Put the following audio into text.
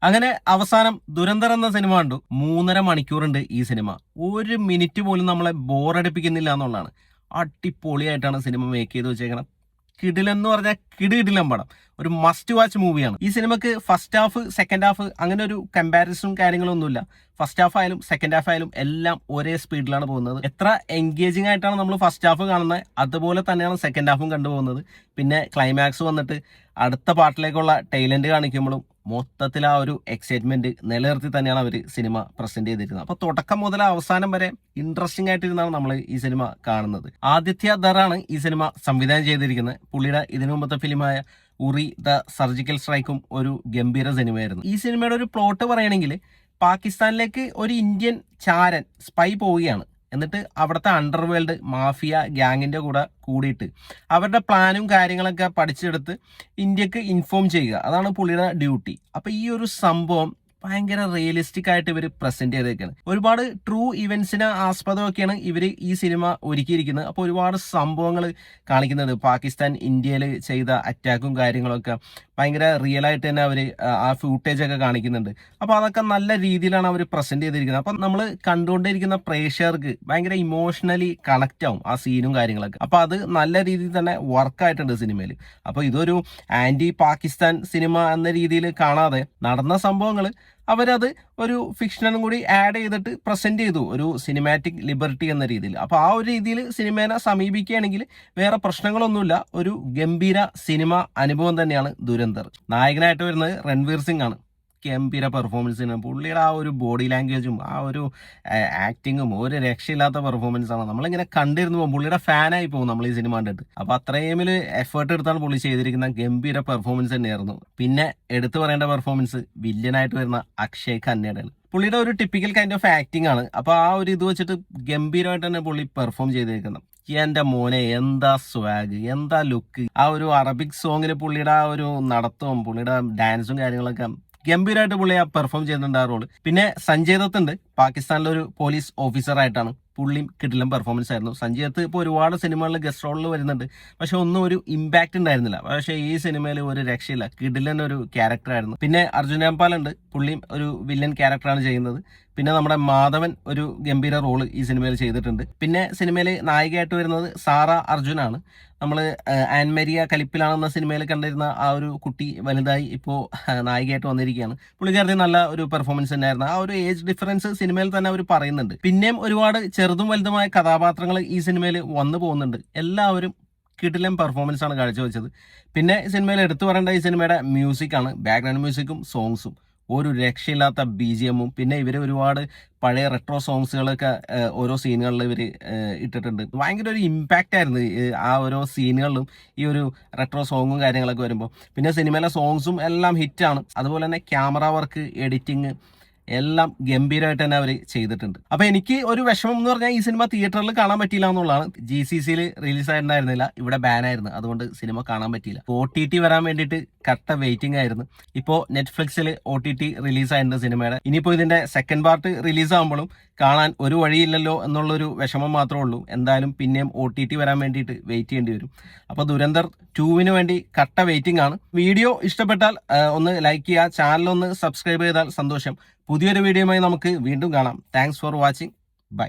അങ്ങനെ അവസാനം ദുരന്തർ എന്ന സിനിമ കണ്ടു. 3.5 മണിക്കൂറുണ്ട് ഈ സിനിമ. ഒരു മിനിറ്റ് പോലും നമ്മളെ ബോറടിപ്പിക്കുന്നില്ല എന്നുള്ളതാണ്. അടിപൊളിയായിട്ടാണ് സിനിമ മേക്ക് ചെയ്ത് വെച്ചേക്കണം. കിടിലെന്ന് പറഞ്ഞാൽ കിടിലം പടം. ഒരു മസ്റ്റ് വാച്ച് മൂവിയാണ്. ഈ സിനിമക്ക് ഫസ്റ്റ് ഹാഫ് സെക്കൻഡ് ഹാഫ് അങ്ങനെ ഒരു കമ്പാരിസണും കാര്യങ്ങളൊന്നുമില്ല. ഫസ്റ്റ് ഹാഫ് ആയാലും സെക്കൻഡ് ഹാഫ് ആയാലും എല്ലാം ഒരേ സ്പീഡിലാണ് പോകുന്നത്. എത്ര എൻഗേജിങ് ആയിട്ടാണ് നമ്മൾ ഫസ്റ്റ് ഹാഫ് കാണുന്നത്, അതുപോലെ തന്നെയാണ് സെക്കൻഡ് ഹാഫും കണ്ടുപോകുന്നത്. പിന്നെ ക്ലൈമാക്സ് വന്നിട്ട് അടുത്ത പാർട്ടിലേക്കുള്ള ടൈലന്റ് കാണിക്കുമ്പോഴും മൊത്തത്തിൽ ആ ഒരു എക്സൈറ്റ്മെന്റ് നിലനിർത്തി തന്നെയാണ് അവർ സിനിമ പ്രസന്റ് ചെയ്തിരുന്നത്. അപ്പൊ തുടക്കം മുതൽ അവസാനം വരെ ഇൻട്രസ്റ്റിംഗ് ആയിട്ടിരുന്നാണ് നമ്മൾ ഈ സിനിമ കാണുന്നത്. ആദിത്യ ധറാണ് ഈ സിനിമ സംവിധാനം ചെയ്തിരിക്കുന്നത്. പുള്ളിയുടെ ഇതിനു മുമ്പത്തെ ഫിലിമായ ഉറി ദ സർജിക്കൽ സ്ട്രൈക്കും ഒരു ഗംഭീര സിനിമയായിരുന്നു. ഈ സിനിമയുടെ ഒരു പ്ലോട്ട് പറയുകയാണെങ്കിൽ, പാകിസ്ഥാനിലേക്ക് ഒരു ഇന്ത്യൻ ചാരൻ സ്പൈ പോവുകയാണ്. എന്നിട്ട് അവിടുത്തെ അണ്ടർവേൾഡ് മാഫിയ ഗ്യാങ്ങിന്റെ കൂടെ കൂടിയിട്ട് അവരുടെ പ്ലാനും കാര്യങ്ങളൊക്കെ പഠിച്ചെടുത്ത് ഇന്ത്യക്ക് ഇൻഫോം ചെയ്യുക. അതാണ് പുള്ളിയുടെ ഡ്യൂട്ടി. അപ്പൊ ഈ ഒരു സംഭവം ഭയങ്കര റിയലിസ്റ്റിക് ആയിട്ട് ഇവർ പ്രസന്റ് ചെയ്തേക്കാണ്. ഒരുപാട് ട്രൂ ഇവന്റ്സിനെ ആസ്പദമൊക്കെയാണ് ഇവർ ഈ സിനിമ ഒരുക്കിയിരിക്കുന്നത്. അപ്പോൾ ഒരുപാട് സംഭവങ്ങൾ കാണിക്കുന്നുണ്ട്. പാകിസ്ഥാൻ ഇന്ത്യയിൽ ചെയ്ത അറ്റാക്കും കാര്യങ്ങളൊക്കെ ഭയങ്കര റിയൽ ആയിട്ട് തന്നെ അവർ ആ ഫൂട്ടേജ് ഒക്കെ കാണിക്കുന്നുണ്ട്. അപ്പോൾ അതൊക്കെ നല്ല രീതിയിലാണ് അവർ പ്രസന്റ് ചെയ്തിരിക്കുന്നത്. അപ്പം നമ്മൾ കണ്ടുകൊണ്ടിരിക്കുന്ന പ്രേക്ഷകർക്ക് ഭയങ്കര ഇമോഷണലി കണക്റ്റ് ആവും ആ സീനും കാര്യങ്ങളൊക്കെ. അപ്പോൾ അത് നല്ല രീതിയിൽ തന്നെ വർക്കായിട്ടുണ്ട് സിനിമയിൽ. അപ്പോൾ ഇതൊരു ആന്റി പാകിസ്ഥാൻ സിനിമ എന്ന രീതിയിൽ കാണാതെ നടന്ന സംഭവങ്ങൾ അവരത് ഒരു ഫിക്ഷനും കൂടി ആഡ് ചെയ്തിട്ട് പ്രസന്റ് ചെയ്തു, ഒരു സിനിമാറ്റിക് ലിബർട്ടി എന്ന രീതിയിൽ. അപ്പോൾ ആ ഒരു രീതിയിൽ സിനിമേനെ സമീപിക്കുകയാണെങ്കിൽ വേറെ പ്രശ്നങ്ങളൊന്നുമില്ല. ഒരു ഗംഭീര സിനിമ അനുഭവം തന്നെയാണ് ദുരന്തർ. നായകനായിട്ട് വരുന്നത് രൺവീർ സിംഗ് ആണ്. ഗംഭീര പെർഫോമൻസിന് പുള്ളിയുടെ ആ ഒരു ബോഡി ലാംഗ്വേജും ആ ഒരു ആക്ടിങ്ങും ഒരു രക്ഷയില്ലാത്ത പെർഫോമൻസ് ആണ്. നമ്മളിങ്ങനെ കണ്ടിരുന്നു പോകും, പുള്ളിയുടെ ഫാനായി പോകും നമ്മൾ ഈ സിനിമ കണ്ടിട്ട്. അപ്പൊ അത്രയും എഫേർട്ട് എടുത്താണ് പുള്ളി ചെയ്തിരിക്കുന്ന ഗംഭീര പെർഫോമൻസ് തന്നെയായിരുന്നു. പിന്നെ എടുത്തു പറയേണ്ട പെർഫോമൻസ് വില്ലനായിട്ട് വരുന്ന അക്ഷയ് ഖന്നയുടെയാണ്. പുള്ളിയുടെ ഒരു ടിപ്പിക്കൽ കൈൻഡ് ഓഫ് ആക്ടിങ് ആണ്. അപ്പൊ ആ ഒരു ഇത് വെച്ചിട്ട് ഗംഭീരമായിട്ട് തന്നെ പുള്ളി പെർഫോം ചെയ്തിരിക്കുന്നത്. എന്റെ മോനെ, എന്താ സ്വാഗ്, എന്താ ലുക്ക്. ആ ഒരു അറബിക് സോങ്ങിന് പുള്ളിയുടെ ആ ഒരു നടത്തവും പുള്ളിയുടെ ഡാൻസും കാര്യങ്ങളൊക്കെ ഗംഭീരമായിട്ട് പുള്ളി ആ പെർഫോം ചെയ്യുന്നുണ്ട് ആ റോള്. പിന്നെ സഞ്ജയ് ദത്ത് ഉണ്ട്, പാകിസ്ഥാനിലെ ഒരു പോലീസ് ഓഫീസറായിട്ടാണ്. പുള്ളിയും കിടിലം പെർഫോമൻസ് ആയിരുന്നു. സഞ്ജയ് ദത്ത് ഇപ്പോൾ ഒരുപാട് സിനിമകളിൽ ഗസ്റ്റ് റോളിൽ വരുന്നുണ്ട്, പക്ഷെ ഒന്നും ഒരു ഇമ്പാക്ട് ഉണ്ടായിരുന്നില്ല. പക്ഷേ ഈ സിനിമയിൽ ഒരു രക്ഷയില്ല, കിടിലൻ ഒരു ക്യാരക്ടറായിരുന്നു. പിന്നെ അർജുൻ രാംപാൽ ഉണ്ട്, പുള്ളിയും ഒരു വില്ലൻ ക്യാരക്ടറാണ് ചെയ്യുന്നത്. പിന്നെ നമ്മുടെ മാധവൻ ഒരു ഗംഭീര റോള് ഈ സിനിമയിൽ ചെയ്തിട്ടുണ്ട്. പിന്നെ സിനിമയിൽ നായികയായിട്ട് വരുന്നത് സാറ അർജുനാണ്. നമ്മൾ ആൻമരിയ കലിപ്പിലാണെന്ന സിനിമയിൽ കണ്ടിരുന്ന ആ ഒരു കുട്ടി വലുതായി ഇപ്പോൾ നായികയായിട്ട് വന്നിരിക്കുകയാണ്. പുള്ളിക്കാരത്തി നല്ല ഒരു പെർഫോമൻസ് തന്നെയായിരുന്നു. ആ ഒരു ഏജ് ഡിഫറൻസ് സിനിമയിൽ തന്നെ അവർ പറയുന്നുണ്ട്. പിന്നെയും ഒരുപാട് ചെറുതും വലുതുമായ കഥാപാത്രങ്ങൾ ഈ സിനിമയിൽ വന്നു പോകുന്നുണ്ട്. എല്ലാവരും കിടിലൻ പെർഫോമൻസ് ആണ് കാഴ്ചവെച്ചത്. പിന്നെ സിനിമയിൽ എടുത്തു പറയേണ്ട ഈ സിനിമയുടെ മ്യൂസിക്കാണ്. ബാക്ക്ഗ്രൗണ്ട് മ്യൂസിക്കും സോങ്സും ഒരു രക്ഷയില്ലാത്ത BGM-ഉം. പിന്നെ ഇവർ ഒരുപാട് പഴയ റെട്രോ സോങ്സുകളൊക്കെ ഓരോ സീനുകളിൽ ഇവർ ഇട്ടിട്ടുണ്ട്. ഭയങ്കര ഒരു ഇമ്പാക്റ്റ് ആയിരുന്നു ആ ഓരോ സീനുകളിലും ഈ ഒരു റെട്രോ സോങ്ങും കാര്യങ്ങളൊക്കെ വരുമ്പോൾ. പിന്നെ സിനിമയിലെ സോങ്സും എല്ലാം ഹിറ്റാണ്. അതുപോലെ തന്നെ ക്യാമറ വർക്ക്, എഡിറ്റിങ് എല്ലാം ഗംഭീരമായിട്ട് തന്നെ അവർ ചെയ്തിട്ടുണ്ട്. അപ്പൊ എനിക്ക് ഒരു വിഷമം എന്ന് പറഞ്ഞാൽ ഈ സിനിമ തിയേറ്ററിൽ കാണാൻ പറ്റിയില്ല എന്നുള്ളതാണ്. GCC-യിൽ റിലീസ് ആയിട്ടുണ്ടായിരുന്നില്ല, ഇവിടെ ബാൻ ആയിരുന്നു. അതുകൊണ്ട് സിനിമ കാണാൻ പറ്റിയില്ല. OTT വരാൻ വേണ്ടിയിട്ട് കട്ട വെയിറ്റിംഗ് ആയിരുന്നു. ഇപ്പോൾ നെറ്റ്ഫ്ലിക്സിൽ OTT റിലീസ് ആയിട്ടുണ്ട് സിനിമയുടെ. ഇനിയിപ്പോൾ ഇതിന്റെ സെക്കൻഡ് പാർട്ട് റിലീസ് ആകുമ്പോഴും കാണാൻ ഒരു വഴിയില്ലല്ലോ എന്നുള്ളൊരു വിഷമം മാത്രമേ ഉള്ളൂ. എന്തായാലും പിന്നെയും OTT വരാൻ വേണ്ടിയിട്ട് വെയിറ്റ് ചെയ്യേണ്ടി വരും. അപ്പോൾ ദുരന്തർ 2-ന് വേണ്ടി കട്ട വെയിറ്റിംഗ് ആണ്. വീഡിയോ ഇഷ്ടപ്പെട്ടാൽ ഒന്ന് ലൈക്ക് ചെയ്യുക, ചാനൽ ഒന്ന് സബ്സ്ക്രൈബ് ചെയ്താൽ സന്തോഷം. പുതിയൊരു വീഡിയോയുമായി നമുക്ക് വീണ്ടും കാണാം. Thanks for watching. ബൈ.